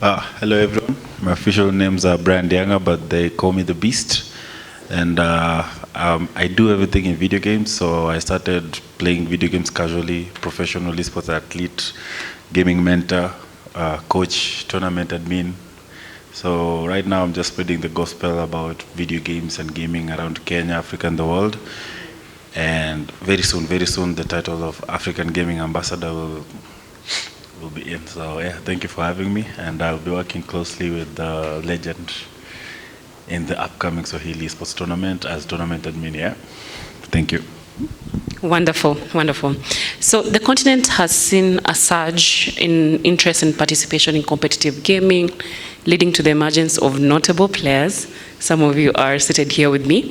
Hello everyone. My official names are DIANG'A, but they call me the Beast. And I do everything in video games, so I started playing video games casually, professional esports athlete, gaming mentor, coach, tournament admin. So right now I'm just spreading the gospel about video games and gaming around Kenya, Africa, and the world. And very soon, the title of African Gaming Ambassador will be in. So yeah, thank you for having me, and I'll be working closely with the legend in the upcoming Swahili Esports tournament as tournament admin. Yeah, thank you. Wonderful, wonderful. So the continent has seen a surge in interest and participation in competitive gaming, leading to the emergence of notable players. Some of you are seated here with me,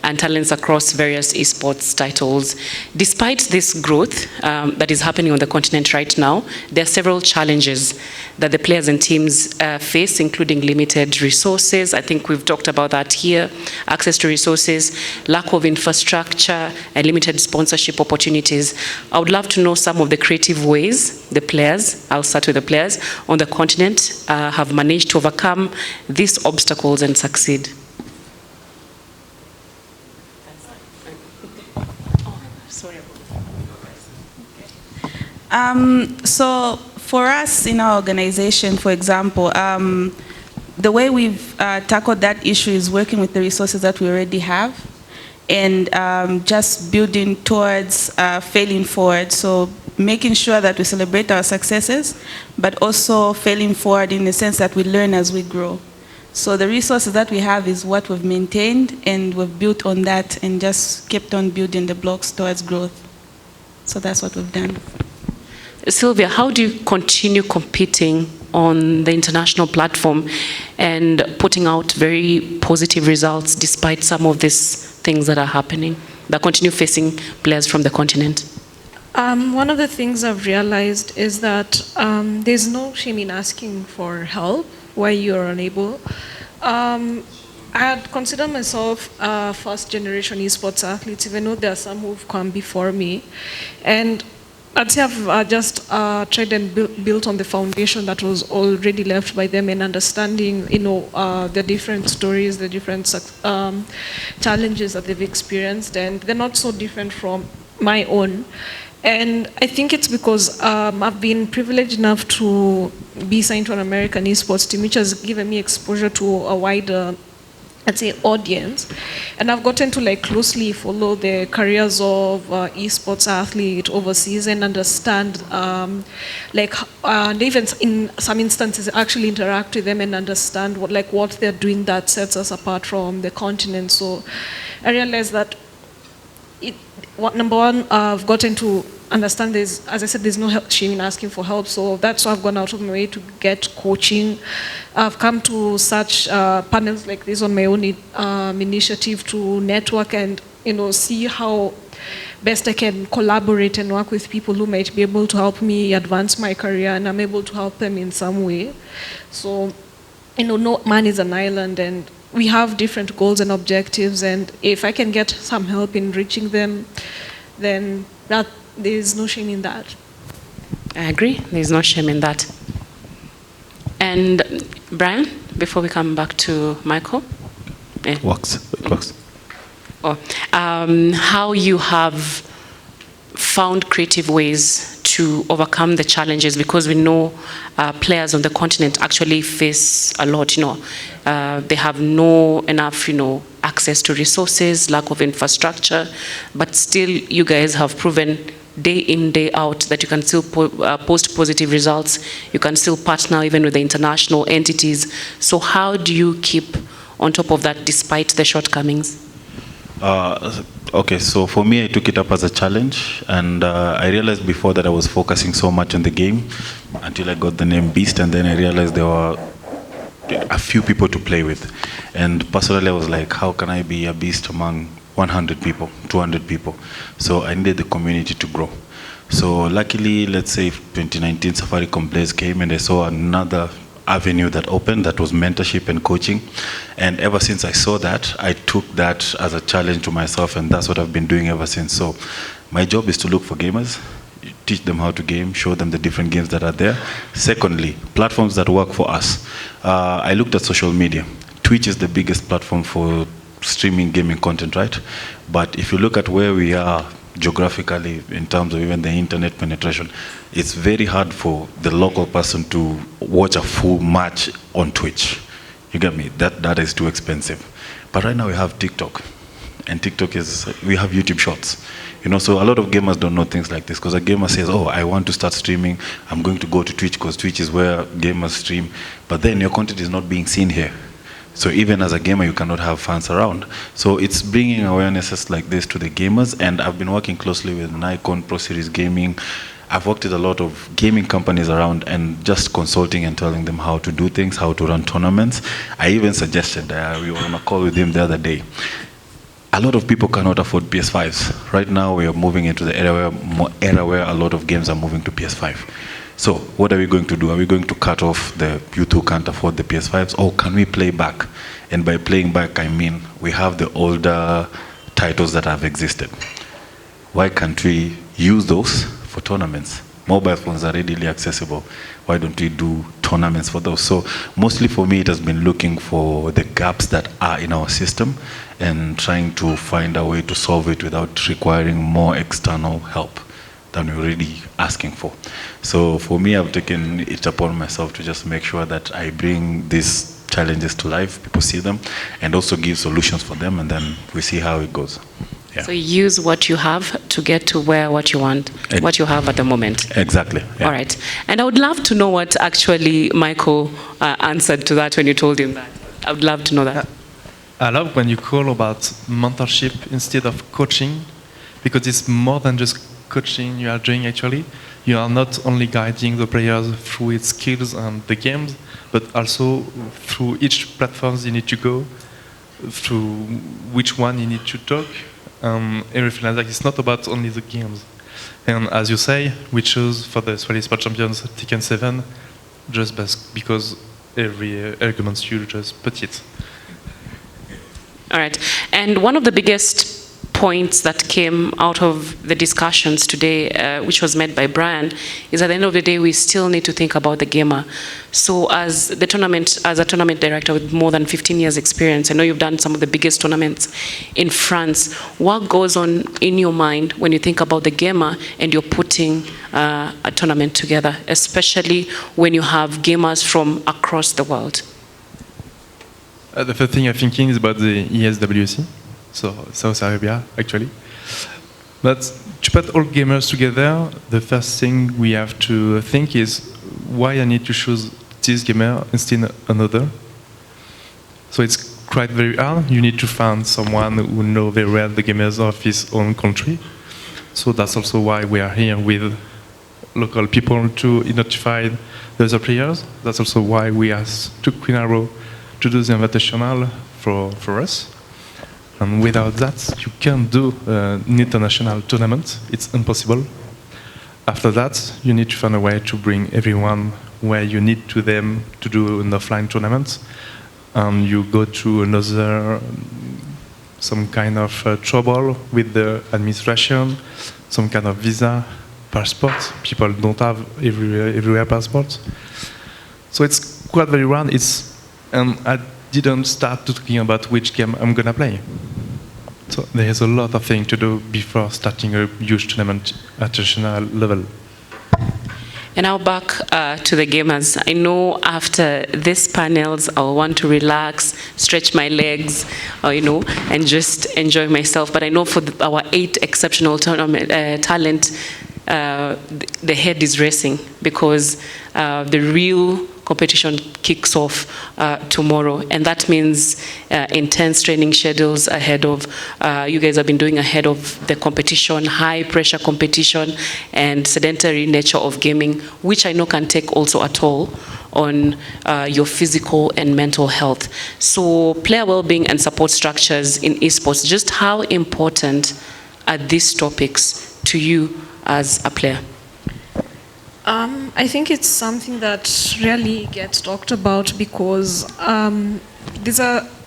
and talents across various esports titles. Despite this growth that is happening on the continent right now, there are several challenges that the players and teams face, including limited resources. I think we've talked about that here. Access to resources, lack of infrastructure, and limited sponsorship opportunities. I would love to know some of the creative ways the players, I'll start with the players, on the continent have managed to overcome these obstacles and succeed. So for us in our organization, for example, the way we've tackled that issue is working with the resources that we already have and just building towards failing forward. So making sure that we celebrate our successes, but also failing forward in the sense that we learn as we grow. So the resources that we have is what we've maintained, and we've built on that and just kept on building the blocks towards growth. So that's what we've done. Silvia, how do you continue competing on the international platform and putting out very positive results despite some of these things that are happening, that continue facing players from the continent? One of the things I've realized is that there's no shame in asking for help where you're unable. I had considered myself a first-generation esports athlete, even though there are some who've come before me. And I'd say I've just tried and built on the foundation that was already left by them, and understanding, the different stories, the different challenges that they've experienced, and they're not so different from my own. And I think it's because I've been privileged enough to be signed to an American esports team, which has given me exposure to a wider, I'd say, audience. And I've gotten to closely follow the careers of esports athletes overseas and understand, and even in some instances actually interact with them and understand what they're doing that sets us apart from the continent. So I realized that number one, I've gotten to understand as I said, there's no shame in asking for help. So that's why I've gone out of my way to get coaching. I've come to such panels like this on my own initiative to network and see how best I can collaborate and work with people who might be able to help me advance my career, and I'm able to help them in some way. So no man is an island, and we have different goals and objectives, and if I can get some help in reaching them, then there's no shame in that. I agree, there's no shame in that. And Brian, before we come back to Michael. It works. How you have found creative ways to overcome the challenges, because we know players on the continent actually face a lot, they have no enough, access to resources, lack of infrastructure, but still you guys have proven day in, day out that you can still post positive results, you can still partner even with the international entities. So how do you keep on top of that despite the shortcomings? Okay, so for me, I took it up as a challenge, and I realized before that I was focusing so much on the game until I got the name Beast, and then I realized there were a few people to play with. And personally, I was like, how can I be a beast among 100 people, 200 people? So I needed the community to grow. So luckily, let's say 2019 Safaricom Blaze came, and I saw another avenue that opened, that was mentorship and coaching. And ever since I saw that, I took that as a challenge to myself, and that's what I've been doing ever since. So my job is to look for gamers, teach them how to game, show them the different games that are there. Secondly, platforms that work for us. I looked at social media. Twitch is the biggest platform for streaming gaming content, right? But if you look at where we are geographically in terms of even the internet penetration, it's very hard for the local person to watch a full match on Twitch. You get me? That is too expensive. But right now we have TikTok, and TikTok we have YouTube Shorts. You know, so a lot of gamers don't know things like this, because a gamer says, oh, I want to start streaming, I'm going to go to Twitch because Twitch is where gamers stream, but then your content is not being seen here. So even as a gamer, you cannot have fans around. So it's bringing awarenesses like this to the gamers, and I've been working closely with Nikon, Pro Series Gaming. I've worked with a lot of gaming companies around and just consulting and telling them how to do things, how to run tournaments. I even suggested, we were on a call with him the other day. A lot of people cannot afford PS5s. Right now we are moving into the era where a lot of games are moving to PS5. So what are we going to do? Are we going to cut off the youth who can't afford the PS5s, or can we play back? And by playing back, I mean we have the older titles that have existed. Why can't we use those for tournaments? Mobile phones are readily accessible. Why don't we do tournaments for those? So mostly for me, it has been looking for the gaps that are in our system and trying to find a way to solve it without requiring more external help than we're already asking for. So for me, I've taken it upon myself to just make sure that I bring these challenges to life, people see them, and also give solutions for them, and then we see how it goes. Yeah. So use what you have to get to what you want, what you have at the moment. Exactly. Yeah. All right. And I would love to know what actually Michael answered to that when you told him that. I would love to know that. I love when you call about mentorship instead of coaching, because it's more than just coaching you are doing actually. You are not only guiding the players through its skills and the games, but also through each platform you need to go, through which one you need to talk, everything like that. It's not about only the games. And as you say, we chose for the Swahili Sport Champions Tekken 7 just because every argument you just put it. All right. And one of the biggest points that came out of the discussions today, which was made by Brian, is at the end of the day, we still need to think about the gamer. So as a tournament director with more than 15 years experience, I know you've done some of the biggest tournaments in France. What goes on in your mind when you think about the gamer and you're putting a tournament together, especially when you have gamers from across the world? The first thing I'm thinking is about the ESWC. So South Arabia, actually. But to put all gamers together, the first thing we have to think is why I need to choose this gamer instead of another. So it's quite very hard. You need to find someone who knows very well the gamers of his own country. So that's also why we are here with local people to identify the other players. That's also why we asked to Queen Arrow to do the invitational for us. And without that, you can't do an international tournament. It's impossible. After that, you need to find a way to bring everyone where you need to them to do an offline tournament. And you go to some kind of trouble with the administration, some kind of visa, passport. People don't have everywhere passports. So it's quite very round. And I didn't start talking about which game I'm going to play. So there's a lot of things to do before starting a huge tournament at international level. And now back to the gamers. I know after these panels, I'll want to relax, stretch my legs, and just enjoy myself. But I know for our 8 exceptional talent, the head is racing because the real competition kicks off tomorrow, and that means intense training schedules ahead of, you guys have been doing ahead of the competition, high pressure competition, and sedentary nature of gaming, which I know can take also a toll on your physical and mental health. So player well-being and support structures in esports, just how important are these topics to you as a player? I think it's something that really gets talked about because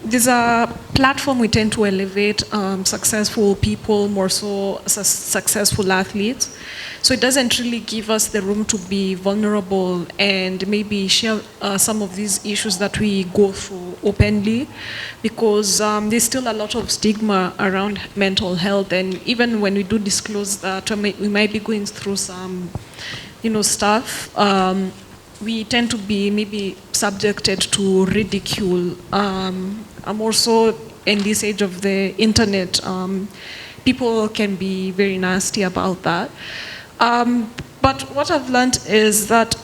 there's a platform we tend to elevate successful people, more so successful athletes. So it doesn't really give us the room to be vulnerable and maybe share some of these issues that we go through openly, because there's still a lot of stigma around mental health. And even when we do disclose that we might be going through some, stuff, we tend to be maybe subjected to ridicule. More so in this age of the internet, people can be very nasty about that. But what I've learned is that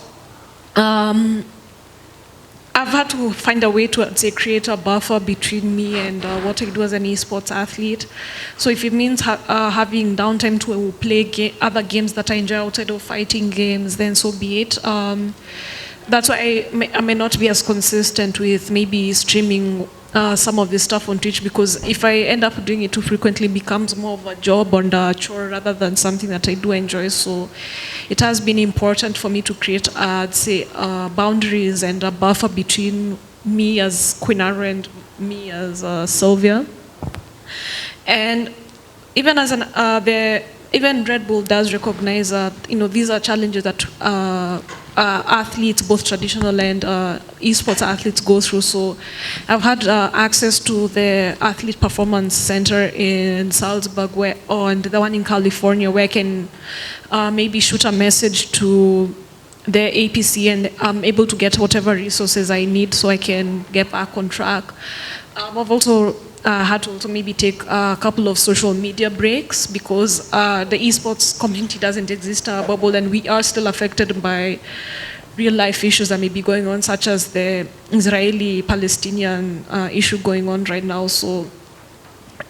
I've had to find a way to, say, create a buffer between me and what I do as an esports athlete. So if it means having downtime to play other games that I enjoy outside of fighting games, then so be it. That's why I may not be as consistent with maybe streaming some of this stuff on Twitch, because if I end up doing it too frequently, it becomes more of a job and a chore rather than something that I do enjoy. So it has been important for me to create, say, boundaries and a buffer between me as Queen Ara and me as Silvia. And even as even Red Bull does recognize that these are challenges that athletes, both traditional and esports athletes, go through. So I've had access to the Athlete Performance Center in Salzburg, and the one in California, where I can maybe shoot a message to the APC and I'm able to get whatever resources I need so I can get back on track. I've also had to also maybe take a couple of social media breaks, because the esports community doesn't exist in a bubble, and we are still affected by real life issues that may be going on, such as the Israeli-Palestinian issue going on right now. So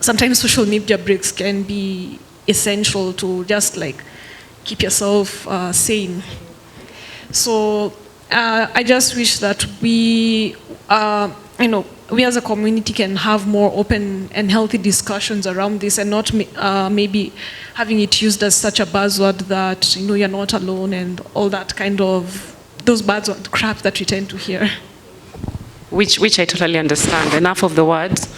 sometimes social media breaks can be essential to just keep yourself sane. So I just wish that we we as a community can have more open and healthy discussions around this, and not maybe having it used as such a buzzword that you're not alone and all that kind of those buzzword crap that we tend to hear. Which I totally understand. Enough of the words,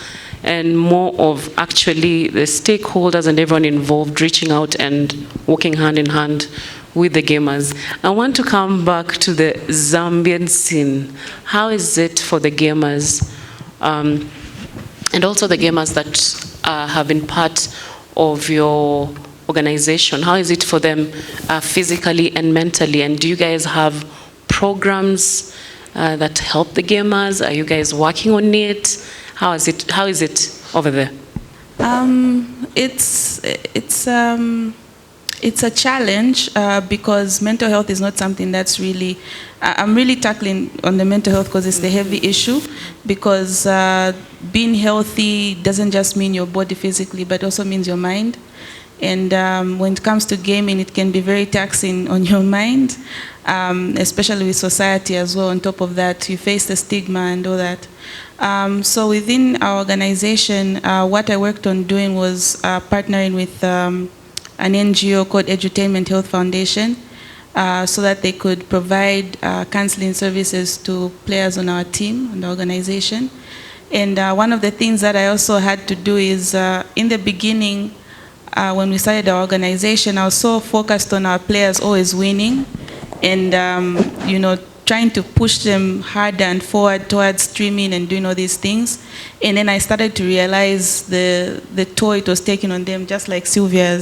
and more of actually the stakeholders and everyone involved reaching out and working hand in hand with the gamers. I want to come back to the Zambian scene. How is it for the gamers? And also the gamers that have been part of your organization, how is it for them physically and mentally? And do you guys have programs that help the gamers? Are you guys working on it? How is it over there? It's a challenge because mental health is not something that's really, I'm really tackling on the mental health because it's the heavy issue, because being healthy doesn't just mean your body physically, but also means your mind. And when it comes to gaming, it can be very taxing on your mind, especially with society as well. On top of that, you face the stigma and all that. So within our organization, what I worked on doing was partnering with an NGO called Edutainment Health Foundation, so that they could provide counseling services to players on our team, on the organization. And one of the things that I also had to do is, in the beginning, when we started our organization, I was so focused on our players always winning, and trying to push them harder and forward towards streaming and doing all these things. And then I started to realize the toll it was taking on them, just like Silvia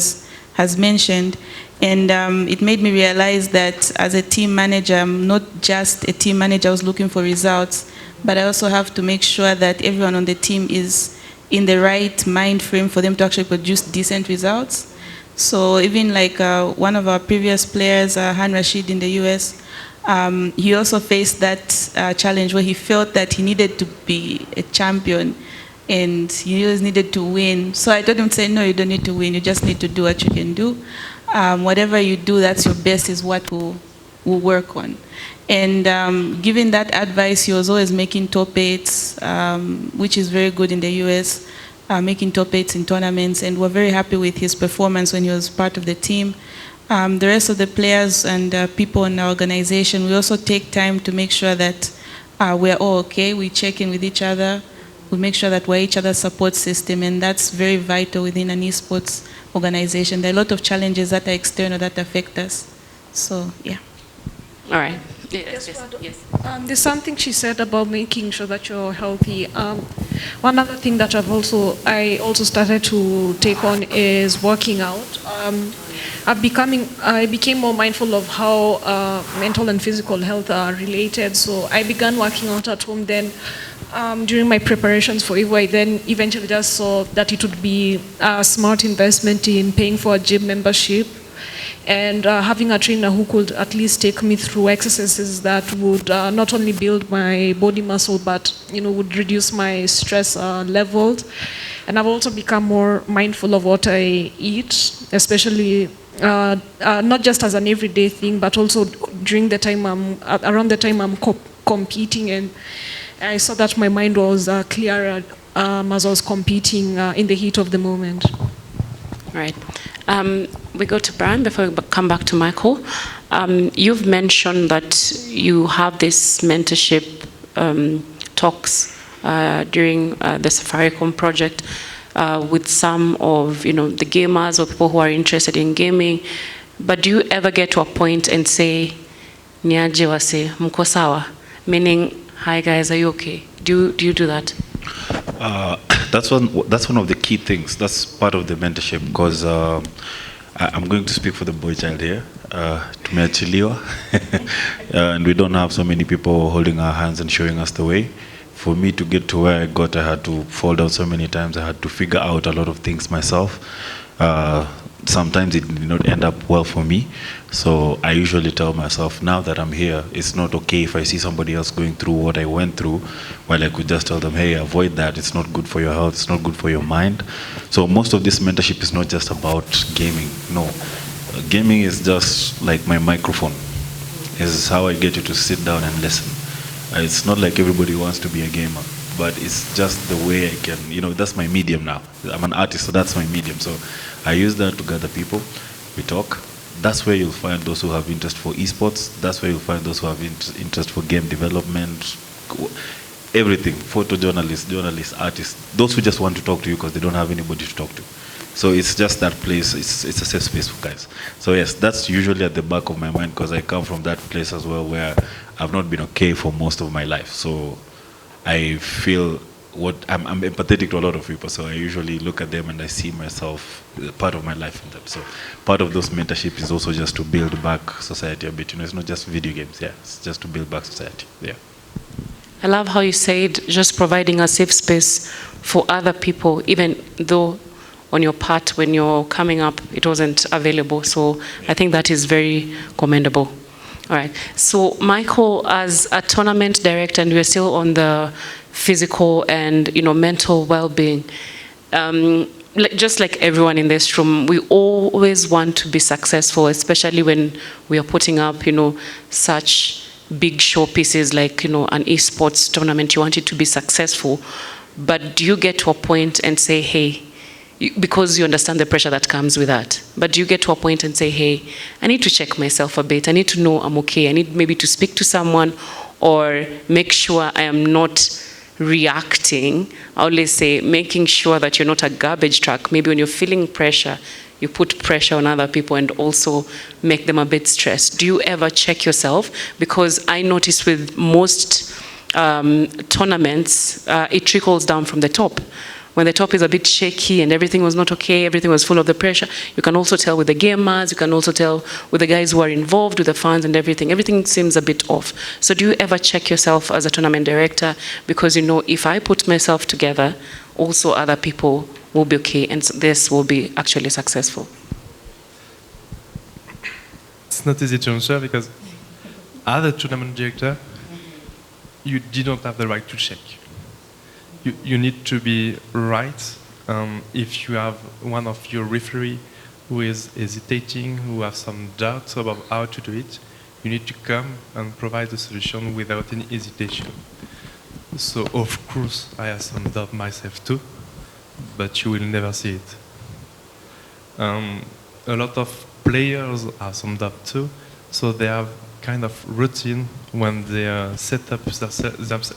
has mentioned. And it made me realize that as a team manager, I'm not just a team manager who's looking for results, but I also have to make sure that everyone on the team is in the right mind frame for them to actually produce decent results. So even like one of our previous players, Han Rashid in the US, he also faced that challenge where he felt that he needed to be a champion and he always needed to win. So I told him, say, no, you don't need to win, you just need to do what you can do. Whatever you do, that's your best, is what we'll work on. And given that advice, he was always making top 8s, which is very good in the US, making top 8s in tournaments, and we're very happy with his performance when he was part of the team. The rest of the players and people in our organization, we also take time to make sure that we're all okay. We check in with each other. we make sure that we're each other's support system, and that's very vital within an esports organization. There are a lot of challenges that are external that affect us. So, yeah. All right. Yes, Yes. there's something she said about making sure that you're healthy. One other thing that I also started to take on is working out. I became more mindful of how mental and physical health are related. So I began working out at home. Then during my preparations for EVO, I then eventually just saw that it would be a smart investment in paying for a gym membership, and having a trainer who could at least take me through exercises that would not only build my body muscle, but would reduce my stress levels. And I've also become more mindful of what I eat, especially not just as an everyday thing, but also during the time around the time I'm competing. And I saw that my mind was clearer as I was competing in the heat of the moment. Right. We go to Brian before we come back to Michael. You've mentioned that you have this mentorship talks during the Safaricom project with some of the gamers or people who are interested in gaming. But do you ever get to a point and say, "Niaje wase, mko sawa?" Meaning, "Hi guys, are you okay?" Do you do that? That's one of the key things. That's part of the mentorship, because I'm going to speak for the boy child here. Tumeachiliwa, and we don't have so many people holding our hands and showing us the way. For me to get to where I got, I had to fall down so many times. I had to figure out a lot of things myself. Sometimes it did not end up well for me. So I usually tell myself, now that I'm here, it's not okay if I see somebody else going through what I went through, while I could just tell them, hey, avoid that. It's not good for your health. It's not good for your mind. So most of this mentorship is not just about gaming. No. Gaming is just like my microphone. It's how I get you to sit down and listen. It's not like everybody wants to be a gamer, but it's just the way I can, that's my medium now. I'm an artist, so that's my medium. So I use that to gather people. We talk. That's where you'll find those who have interest for esports. That's where you'll find those who have interest for game development, everything, photojournalists, journalists, artists, those who just want to talk to you because they don't have anybody to talk to. So it's just that place, it's a safe space for guys. So yes, that's usually at the back of my mind, because I come from that place as well, where I've not been okay for most of my life. So I feel I'm empathetic to a lot of people, so I usually look at them and I see myself, part of my life in them. So part of those mentorship is also just to build back society a bit. It's not just video games, it's just to build back society. Yeah. I love how you said just providing a safe space for other people, even though on your part, when you're coming up, it wasn't available. So I think that is very commendable. All right. So Michael, as a tournament director, and we're still on the physical and mental well-being, just like everyone in this room, we always want to be successful, especially when we are putting up, such big showpieces like, an esports tournament. You want it to be successful. But do you get to a point and say, hey, because you understand the pressure that comes with that, but do you get to a point and say, hey, I need to check myself a bit. I need to know I'm okay. I need maybe to speak to someone or make sure I am not reacting. I always say making sure that you're not a garbage truck. Maybe when you're feeling pressure, you put pressure on other people and also make them a bit stressed. Do you ever check yourself? Because I notice with most tournaments, it trickles down from the top. When the top is a bit shaky and everything was not okay, everything was full of the pressure, you can also tell with the gamers, you can also tell with the guys who are involved, with the fans and everything. Everything seems a bit off. So do you ever check yourself as a tournament director? Because if I put myself together, also other people will be okay and this will be actually successful. It's not easy to answer because as a tournament director, you didn't have the right to check. You need to be right. If you have one of your referee who is hesitating, who has some doubts about how to do it, you need to come and provide a solution without any hesitation. So of course I have some doubt myself too, but you will never see it. A lot of players have some doubt too, so they have kind of routine when they set up themselves.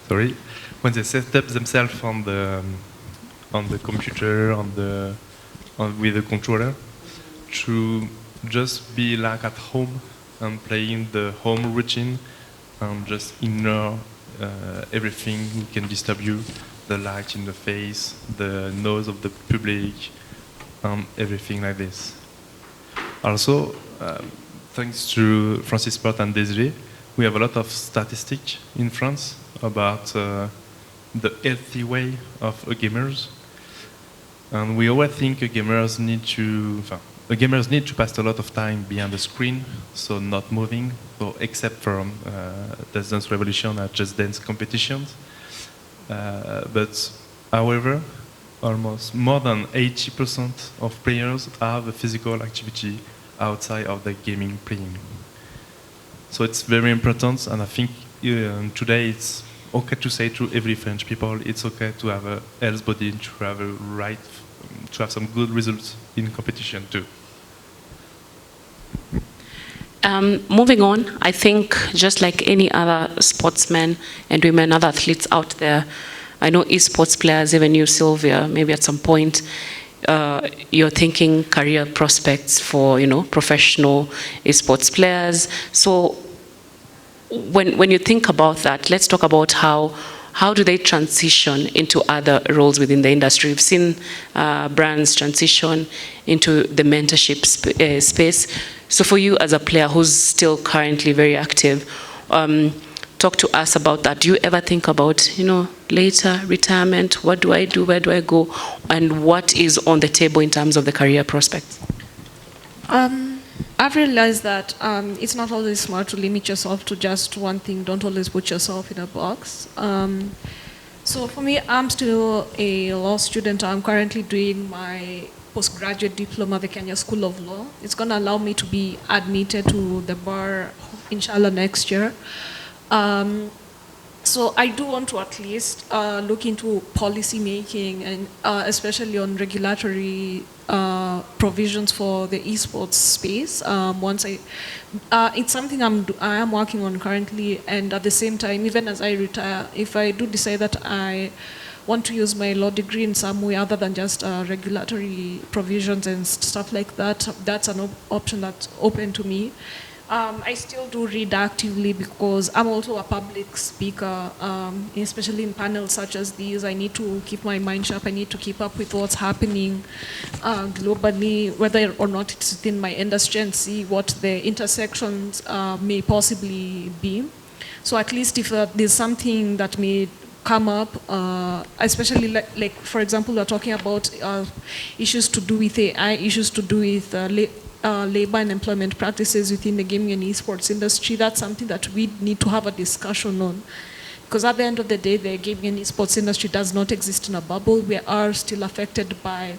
sorry, when they set up themselves on the computer, with the controller, to just be like at home and playing the home routine and just ignore everything who can disturb you, the light in the face, the noise of the public, and everything like this. Also, thanks to Francis Porte and Desiree, we have a lot of statistics in France about the healthy way of gamers. And we always think gamers need to pass a lot of time behind the screen, so not moving, so except from Dance Revolution or Just Dance competitions. But however, almost more than 80% of players have a physical activity outside of the gaming playing. So it's very important, and I think today it's okay to say to every French people, it's okay to have a healthy body, to have to have some good results in competition too. Moving on, I think just like any other sportsmen and women, other athletes out there, I know esports players, even you, Silvia, maybe at some point, you're thinking career prospects for, professional esports players. So when you think about that, let's talk about how do they transition into other roles within the industry. We've seen brands transition into the mentorship space. So for you as a player who's still currently very active, talk to us about that. Do you ever think about, later retirement? What do I do? Where do I go? And what is on the table in terms of the career prospects? I've realized that it's not always smart to limit yourself to just one thing. Don't always put yourself in a box. So for me, I'm still a law student. I'm currently doing my postgraduate diploma at the Kenya School of Law. It's going to allow me to be admitted to the bar, inshallah, next year. So I do want to at least look into policy making, and especially on regulatory provisions for the esports space. It's something I am working on currently, and at the same time, even as I retire, if I do decide that I want to use my law degree in some way other than just regulatory provisions and stuff like that, that's an option that's open to me. I still do read actively because I'm also a public speaker, especially in panels such as these. I need to keep my mind sharp. I need to keep up with what's happening globally, whether or not it's within my industry, and see what the intersections may possibly be. So at least if there's something that may come up, especially like for example, we're talking about issues to do with AI, issues to do with labor and employment practices within the gaming and esports industry. That's something that we need to have a discussion on. Because at the end of the day, the gaming and esports industry does not exist in a bubble. We are still affected by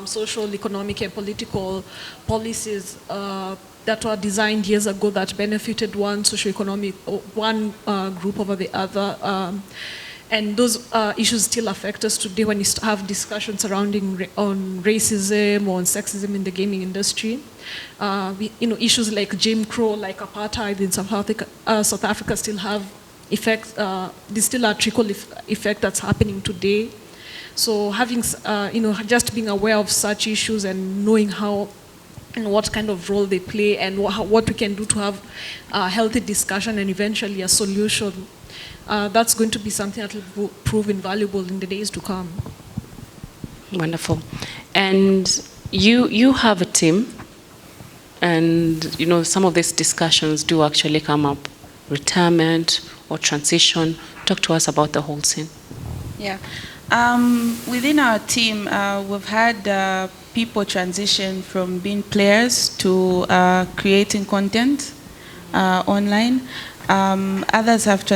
social, economic, and political policies that were designed years ago that benefited one socioeconomic, one group over the other. And those issues still affect us today when you have discussions surrounding on racism or on sexism in the gaming industry. Issues like Jim Crow, like apartheid in South Africa still have effects. There's still a trickle effect that's happening today. So having, just being aware of such issues and knowing how and what kind of role they play and what we can do to have a healthy discussion and eventually a solution. That's going to be something that will prove invaluable in the days to come. Wonderful. And you have a team, and some of these discussions do actually come up, retirement or transition. Talk to us about the whole scene. Yeah. Within our team, we've had people transition from being players to creating content online. Others have